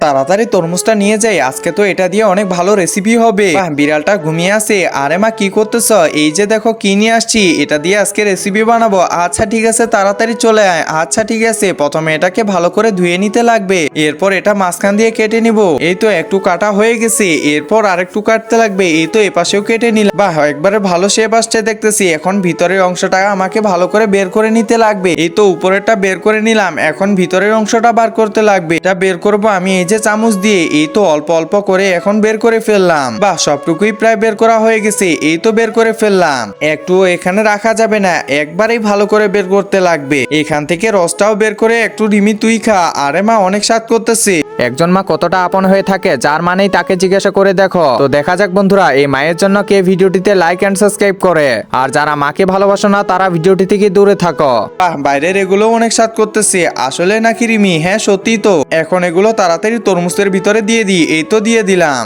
তাড়াতাড়ি তরমুজটা নিয়ে যাই, আজকে তো এটা দিয়ে অনেক ভালো রেসিপি হবে। বাহ, বিড়ালটা ঘুমিয়ে আছে। আরে মা, কি করতেছ? এই যে দেখো কি নিয়ে আসছি, এটা দিয়ে আজকে রেসিপি বানাবো। আচ্ছা ঠিক আছে, তাড়াতাড়ি চলে আয়। আচ্ছা ঠিক আছে, প্রথমে এটাকে ভালো করে ধুয়ে নিতে লাগবে, এরপর এটা মাঝখান দিয়ে কেটে নিব। এই তো একটু কাটা হয়ে গেছে, এরপর আরেকটু কাটতে লাগবে। এই তো এপাশেও কেটে নিলাম। বাহ, একবারে ভালো শেপ আসছে দেখতেছি। এখন ভিতরের অংশটা আমাকে ভালো করে বের করে নিতে লাগবে। এই তো উপরেরটা বের করে নিলাম, এখন ভিতরের অংশটা বার করতে লাগবে। এটা বের করবো আমি এই যে চামচ দিয়ে। এই তো অল্প অল্প করে এখন বের করে ফেললাম। বাহ, সবটুকুই প্রায় বের করা হয়ে গেছে। এই তো বের করে ফেললাম। একটু এখানে রাখা যাবে না, একবারেই ভালো করে বের করতে লাগবে। এখান থেকে রসটাও বের করে একটু রিমি তুই খা। আরে মা, অনেক স্বাদ করতেছে। একজন মা কতটা আপন হয়ে থাকে, যার মানেই তাকে জিজ্ঞাসা করে দেখো। তো দেখা যাক বন্ধুরা, এই মায়ের জন্য কে ভিডিওটিতে লাইক এন্ড সাবস্ক্রাইব করে, আর যারা মাকে ভালোবাসো না তারা ভিডিওটি থেকে দূরে থাকো। বাহ, বাইরের এগুলো অনেক স্বাদ করতেছে। আসলে নাকি রিমি? হ্যাঁ সত্যি তো। এখন এগুলো তাড়াতাড়ি তরমুজের ভিতরে দিয়ে দিই। এই তো দিয়ে দিলাম।